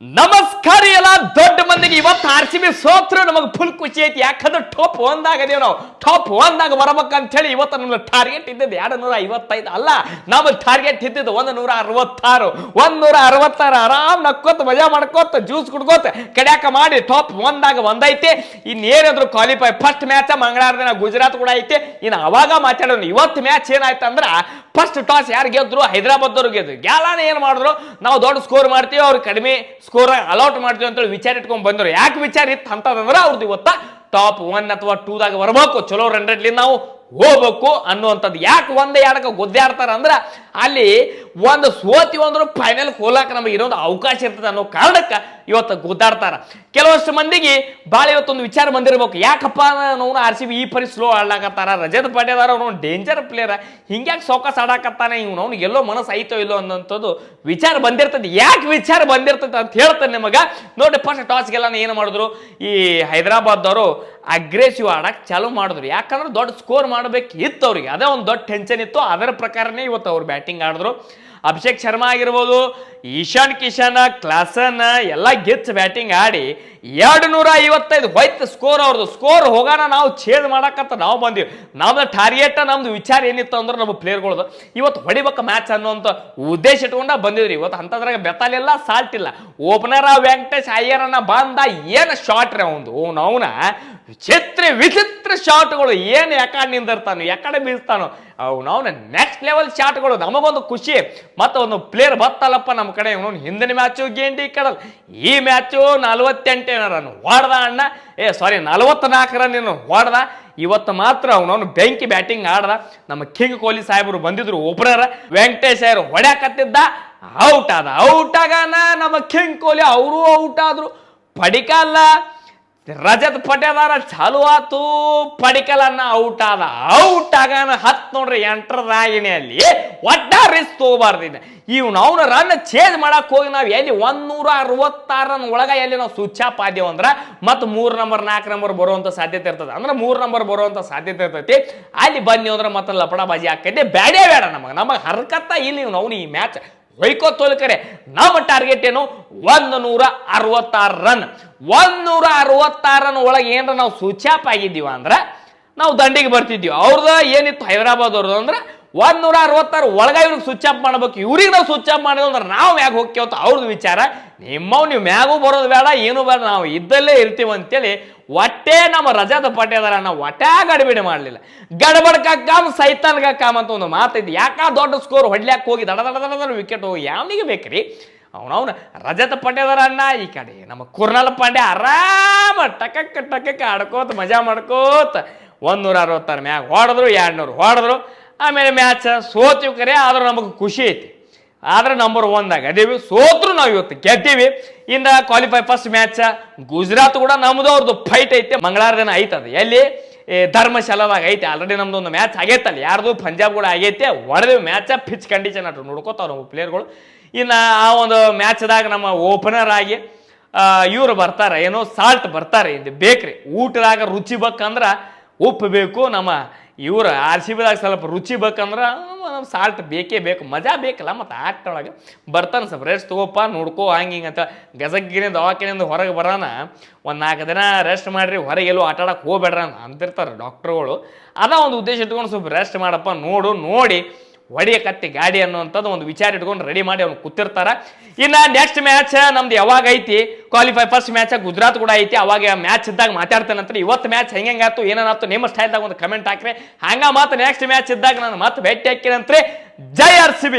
ನಮಸ್ಕಾರ ಎಲ್ಲ ದೊಡ್ಡ ಮಂದಿಗೆ ಇವತ್ತು RCB ಸೋತ್ರು ನಮಗೆ ಫುಲ್ ಖುಷಿ ಐತಿ. ಯಾಕಂದ್ರೆ ಟಾಪ್ 1 ಆಗದೇವ್ ನಾವು. ಟಾಪ್ 1 ಆಗ ಬರ್ಬೇಕಂತ ಹೇಳಿ ಇವತ್ತು ನಮ್ಮ ಟಾರ್ಗೆಟ್ ಇದ್ದದ್ದು 255 ಅಲ್ಲ, ನಮ್ಮ ಟಾರ್ಗೆಟ್ ಇದ್ದಿದ್ದು 166. 166 ಆರಾಮ್ ನಕ್ಕೋತ ಮಜಾ ಮಾಡ್ಕೋತ ಜ್ಯೂಸ್ ಕುಡ್ಕೋತ ಕಡ್ಯಾಕ ಮಾಡಿ ಟಾಪ್ 1 ಆಗ ಒಂದೈತಿ. ಇನ್ನೇನಾದ್ರು ಕ್ವಾಲಿಫೈ ಫಸ್ಟ್ ಮ್ಯಾಚ್ ಮಂಗಳವಾರ ದಿನ ಗುಜರಾತ್ ಕೂಡ ಐತಿ. ಇನ್ನು ಅವಾಗ ಮಾತಾಡೋಣ. ಇವತ್ತು ಮ್ಯಾಚ್ ಏನಾಯ್ತು ಅಂದ್ರೆ ಫಸ್ಟ್ ಟಾಸ್ ಯಾರು ಗೆದ್ರು? ಹೈದರಾಬಾದ್ ಗೆದ್ರು. ಗ್ಯಾಲಾನ ಏನ್ ಮಾಡಿದ್ರು? ನಾವು ದೊಡ್ಡ ಸ್ಕೋರ್ ಮಾಡ್ತೀವಿ, ಅವ್ರು ಕಡಿಮೆ ಸ್ಕೋರ್ ಅಲೌಟ್ ಮಾಡ್ತೀವಿ ಅಂತೇಳಿ ವಿಚಾರ ಇಟ್ಕೊಂಡ್ ಬಂದ್ರು. ಯಾಕೆ ವಿಚಾರ ಇತ್ತು ಅಂತಂದ್ರೆ ಅವ್ರದ್ದು ಇವತ್ತ ಟಾಪ್ 1 ಅಥವಾ 2 ದಾಗ ಬರ್ಬೇಕು, ಚಲೋ ರನ್ ರೇಟ್ಲಿ ನಾವು ಹೋಗ್ಬೇಕು ಅನ್ನುವಂಥದ್ದು. ಯಾಕೆ 1-2 ಗುದ್ದಾಡ್ತಾರ ಅಂದ್ರೆ ಅಲ್ಲಿ ಒಂದು ಸೋತಿವಿ ಅಂದ್ರು ಫೈನಲ್ ಹೋಲಾಕ ನಮಗೆ ಇರೋದು ಅವಕಾಶ ಇರ್ತದೆ ಅನ್ನೋ ಕಾರಣಕ್ಕೆ ಇವತ್ತು ಗುದ್ದಾಡ್ತಾರ. ಕೆಲವಷ್ಟು ಮಂದಿಗೆ ಭಾಳ ಇವತ್ತೊಂದು ವಿಚಾರ ಬಂದಿರ್ಬೇಕು, ಯಾಕಪ್ಪ ನಾವು RCB ಈ ಪರಿ ಸ್ಲೋ ಆಡ್ಲಾಕತ್ತಾರ, ರಜತ್ ಪಾಟೇದಾರ ಅವನು ಡೇಂಜರ್ ಪ್ಲೇಯರ್, ಹಿಂಗ್ಯಾಕೆ ಸೌಕಾಸ್ ಆಡಾಕತ್ತಾನೆ, ಇವ್ನು ಎಲ್ಲೋ ಮನಸ್ಸು ಐತೋ ಇಲ್ಲೋ ಅನ್ನೋಂಥದ್ದು ವಿಚಾರ ಬಂದಿರ್ತದೆ. ಯಾಕೆ ವಿಚಾರ ಬಂದಿರ್ತದೆ ಅಂತ ಹೇಳ್ತಾನೆ ನಿಮಗೆ ನೋಡಿ. ಫಸ್ಟ್ ಟಾಸ್ಗೆಲ್ಲ ಏನು ಮಾಡಿದ್ರು, ಈ ಹೈದರಾಬಾದ್ದವರು ಅಗ್ರೆಸಿವ್ ಆಡಕ್ಕೆ ಚಾಲು ಮಾಡಿದ್ರು. ಯಾಕಂದ್ರೆ ದೊಡ್ಡ ಸ್ಕೋರ್ ಮಾಡಬೇಕು ಇತ್ತು ಅವ್ರಿಗೆ, ಅದೇ ಒಂದು ದೊಡ್ಡ ಟೆನ್ಷನ್ ಇತ್ತು. ಅದರ ಪ್ರಕಾರನೇ ಇವತ್ತು ಅವ್ರು ಬ್ಯಾಟಿಂಗ್ ಆಡಿದ್ರು. ಅಭಿಷೇಕ್ ಶರ್ಮಾ ಆಗಿರ್ಬೋದು, ಈಶಾನ್ ಕಿಶನ್, ಕ್ಲಾಸನ್ ಎಲ್ಲ ಗೆಚ್ಚ ಬ್ಯಾಟಿಂಗ್ ಆಡಿ 255 ಹೋಯ್ತು ಸ್ಕೋರ್ ಅವ್ರದ್ದು. ಸ್ಕೋರ್ ಹೋಗೋಣ ನಾವು ಚೇಂಜ್ ಮಾಡಕತ್ತ ನಾವು ಬಂದೀವಿ. ನಮ್ದು ಟಾರ್ಗೆಟ್ ನಮ್ದು ವಿಚಾರ ಏನಿತ್ತು ಅಂದ್ರೆ ನಮ್ಮ ಪ್ಲೇಯರ್ಗಳದು ಇವತ್ತು ಹೊಡಿಬೇಕು ಮ್ಯಾಚ್ ಅನ್ನೋಂಥ ಉದ್ದೇಶ ಇಟ್ಕೊಂಡ ಬಂದಿದ್ರಿ. ಇವತ್ತು ಅಂಥದ್ರಾಗ ಬೆತಾಲಿಲ್ಲ, ಸಾಲ್ಟ್ ಇಲ್ಲ. ಓಪನರ್ ವೆಂಕಟೇಶ್ ಅಯ್ಯರನ್ನ ಬಂದ, ಏನು ಶಾಟ್ ರೀ ಅವಂದು. ಅವನ ವಿಚಿತ್ರ ಶಾಟ್ಗಳು, ಏನು ಯಾಕಡೆ ನಿಂದಿರ್ತಾನೋ ಯಾಕಡೆ ಬೀಳ್ತಾನೋ ಅವನ ನೆಕ್ಸ್ಟ್ ಲೆವೆಲ್ ಶಾಟ್ಗಳು. ನಮಗೊಂದು ಖುಷಿ, ಮತ್ತು ಒಂದು ಪ್ಲೇಯರ್ ಬತ್ತಲ್ಲಪ್ಪ ನಮ್ಮ ಕಡೆ. ಇವನು ಹಿಂದಿನ ಮ್ಯಾಚು ಗೇಂಡಿ ಕಡಲ್, ಈ ಮ್ಯಾಚು 48 ರನ್ ಹೊಡೆದ ಅಣ್ಣ, 44 ರನ್ ಏನು ಹೊಡೆದ. ಇವತ್ತು ಮಾತ್ರ ಅವನವನು ಬೆಂಕಿ ಬ್ಯಾಟಿಂಗ್ ಆಡ್ದ. ನಮ್ಮ ಕಿಂಗ್ ಕೊಹ್ಲಿ ಸಾಹೇಬರು ಬಂದಿದ್ರು ಓಪನರ್, ವೆಂಕಟೇಶ್ ಅಯ್ಯರ್ ಹೊಡ್ಯಾಕತ್ತಿದ್ದ, ಔಟ್ ಆದ. ಔಟ್ ಆಗಾನ ನಮ್ಮ ಕಿಂಗ್ ಕೊಹ್ಲಿ ಅವರು ಔಟ್ ಆದ್ರು. ಪಡಿಕಲ್ಲ ರಜತ್ ಪಟೇದಾರ ಚಾಲು ಆತು, ಪಡಿಕಲನ್ನ ಔಟ್ ಆದ. ಔಟ್ ಆಗಾನ ನೋಡ್ರಿ ಎಂಟ್ರದಾಗಿನೇ ಅಲ್ಲಿ ಒಟ್ಟ ರಿಸ್ಕ್ ತಗೋಬಾರ್ದಿನ. ಅವನ ರನ್ ಚೇಂಜ್ ಮಾಡಕ್ ಹೋಗಿ ನಾವು ಎಲ್ಲಿ 166 ರನ್ ಒಳಗ ಎಲ್ಲಿ ನಾವು ಸ್ವಿಚ್ ಆಫ್ ಆದೇವು ಅಂದ್ರೆ ಮತ್ತೆ 3 ನಂಬರ್ 4 ನಂಬರ್ ಬರುವಂತ ಸಾಧ್ಯತೆ ಇರ್ತದೆ. ಅಂದ್ರೆ 3 ನಂಬರ್ ಬರುವಂತ ಸಾಧ್ಯತೆ ಇರ್ತೈತಿ. ಅಲ್ಲಿ ಬನ್ನಿ ಅಂದ್ರೆ ಮತ್ತೆ ಲಪಡ ಬಾಜಿ ಆಕೈತಿ. ಬೇಡೇ ಬೇಡ ನಮಗೆ ಹರ್ಕತ್ತ ಇಲ್ಲಿ ಅವನು ಈ ಮ್ಯಾಚ್ ಹೊಯ್ಕೋ ತೋಲ್ಕರೆ. ನಮ್ಮ ಟಾರ್ಗೆಟ್ ಏನು? 166 ರನ್. 166 ರನ್ ಒಳಗೆ ಏನಾರ ನಾವು ಸ್ವಿಚ್ ಆಫ್ ಆಗಿದ್ದೀವ ಅಂದ್ರೆ ನಾವು ದಂಡಿಗೆ ಬರ್ತಿದ್ವಿ. ಅವ್ರದ್ದು ಏನಿತ್ತು ಹೈದರಾಬಾದ್ ಅವ್ರದ್ದು ಅಂದ್ರೆ 166 ಒಳಗ ಇವ್ರಿಗೆ ಸ್ವಿಚ್ ಆಫ್ ಮಾಡ್ಬೇಕು. ಇವ್ರಿಗೆ ನಾವು ಸ್ವಿಚ್ ಆಫ್ ಮಾಡಿದ್ವಿ ಅಂದ್ರೆ ನಾವು ಮ್ಯಾಗ ಹೋಗ್ತೇವಂತ ಅವ್ರದ್ದು ವಿಚಾರ. ನೀವು ಮ್ಯಾಗೂ ಬರೋದು ಬೇಡ, ಏನು ಬೇಡ, ನಾವು ಇದ್ದಲ್ಲೇ ಇರ್ತೀವಿ ಅಂತೇಳಿ ಒಟ್ಟೆ ನಮ್ಮ ರಜತ್ ಪಟೇದಾರ ನಾವು ಒಟ್ಟೆ ಗಡಿಬಿಡಿ ಮಾಡಲಿಲ್ಲ. ಗಡಬಡ್ಕ ಕಾಮ್ ಸೈತಾನ್ಗ ಕಾಮ್ ಅಂತ ಒಂದು ಮಾತೈತಿ. ಯಾಕ ದೊಡ್ಡ ಸ್ಕೋರ್ ಹೊಡ್ಲಿಕ್ಕೆ ಹೋಗಿ ದಡ ವಿಕೆಟ್ ಹೋಗಿ ಯಾವನಿಗೆ ಬೇಕ್ರಿ? ಅವನವನ ರಜತ್ ಪಟೇದಾರ ಅಣ್ಣ ಈ ಕಡೆ ನಮ್ಮ ಕುರ್ನಾಲ್ ಪಾಂಡ್ಯ ಆರಾಮ ಟಕಕ್ ಆಡ್ಕೋತ ಮಜಾ ಮಾಡ್ಕೋತ 166 ಮ್ಯಾಗ ಹೊಡೆದ್ರು, 200 ಹೊಡೆದ್ರು. ಆಮೇಲೆ ಮ್ಯಾಚ್ ಸೋತೀವಿ ಕರೆ, ಆದ್ರೂ ನಮಗೆ ಖುಷಿ ಐತಿ. ಆದ್ರೆ ನಂಬರ್ 1 ಅದೀವಿ. ಸೋತ್ರು ನಾವು ಇವತ್ತು ಗೆದ್ದೀವಿ. ಇನ್ನ ಕ್ವಾಲಿಫೈ ಫಸ್ಟ್ ಮ್ಯಾಚ್ ಗುಜರಾತ್ ಕೂಡ ನಮ್ದು ಅವ್ರದ್ದು ಫೈಟ್ ಐತೆ. ಮಂಗಳವಾರ ದಿನ ಐತದ ಎಲ್ಲಿ ಧರ್ಮಶಾಲಾದಾಗ ಐತೆ. ಆಲ್ರೆಡಿ ನಮ್ದು ಒಂದು ಮ್ಯಾಚ್ ಆಗೈತಲ್ಲ, ಯಾರ್ದು ಪಂಜಾಬ್ ಕೂಡ ಆಗೈತೆ. ಹೊಡೆದೇವಿ ಮ್ಯಾಚ್, ಪಿಚ್ ಕಂಡೀಷನ್ ಅಷ್ಟು ನೋಡ್ಕೋತಾವ ನಮ್ಮ ಪ್ಲೇಯರ್ಗಳು. ಇನ್ನು ಆ ಒಂದು ಮ್ಯಾಚ್ದಾಗ ನಮ್ಮ ಓಪನರ್ ಆಗಿ ಇವ್ರು ಬರ್ತಾರೆ, ಏನೋ ಸಾಲ್ಟ್ ಬರ್ತಾರೆ. ಇದು ಬೇಕ್ರಿ ಊಟದಾಗ ರುಚಿ ಬೇಕಂದ್ರೆ ಉಪ್ಪು ಬೇಕು. ನಮ್ಮ ಇವ್ರು RCBದಾಗ ಸ್ವಲ್ಪ ರುಚಿ ಬೇಕಂದ್ರೆ ಸಾಲ್ಟ್ ಬೇಕೇ ಬೇಕು. ಮಜಾ ಬೇಕಲ್ಲ ಮತ್ತು ಆಟ ಒಳಗೆ ಬರ್ತಾನೆ. ಸ್ವಲ್ಪ ರೆಸ್ಟ್ ತಗೋಪ್ಪ, ನೋಡ್ಕೋ, ಹಿಂಗೆ ಅಂತ ಗಜಗಿನ ದವಾಖಾನೆಯಿಂದ ಹೊರಗೆ ಬರೋಣ. ಒಂದು 4 ದಿನ ರೆಸ್ಟ್ ಮಾಡಿರಿ, ಹೊರಗೆ ಎಲ್ಲೋ ಆಟ ಆಡಕ್ಕೆ ಹೋಗ್ಬೇಡ್ರ ಅಂತಿರ್ತಾರೆ ಡಾಕ್ಟ್ರುಗಳು. ಅದ ಒಂದು ಉದ್ದೇಶ ಇಟ್ಕೊಂಡು ಸ್ವಲ್ಪ ರೆಸ್ಟ್ ಮಾಡಪ್ಪ, ನೋಡಿ ಹೊಡಿಯಕತ್ತಿ ಗಾಡಿ ಅನ್ನುವಂಥದ್ದು ಒಂದು ವಿಚಾರ ಇಟ್ಕೊಂಡು ರೆಡಿ ಮಾಡಿ ಅವ್ನು ಕೂತಿರ್ತಾರ. ಇನ್ನು ನೆಕ್ಸ್ಟ್ ಮ್ಯಾಚ್ ನಮ್ದು ಯಾವಾಗ ಐತಿ? ಕ್ವಾಲಿಫೈ ಫಸ್ಟ್ ಮ್ಯಾಚ್ ಗುಜರಾತ್ ಕೂಡ ಐತಿ. ಅವಾಗ ಮ್ಯಾಚ್ ಇದ್ದಾಗ ಮಾತಾಡ್ತೇನಂತ. ಇವತ್ತು ಮ್ಯಾಚ್ ಹೆಂಗಾಯ್ತು ಏನಾಯ್ತು ನಿಮ್ಮ ಸ್ಟೈಲ್ದಾಗ ಒಂದು ಕಮೆಂಟ್ ಹಾಕ್ರಿ. ಹಂಗ ಮತ್ತೆ ನೆಕ್ಸ್ಟ್ ಮ್ಯಾಚ್ ಇದ್ದಾಗ ನಾನು ಮತ್ತೆ ಭೇಟಿ ಹಾಕಿನಂತ್ರಿ. ಜೈ RCB.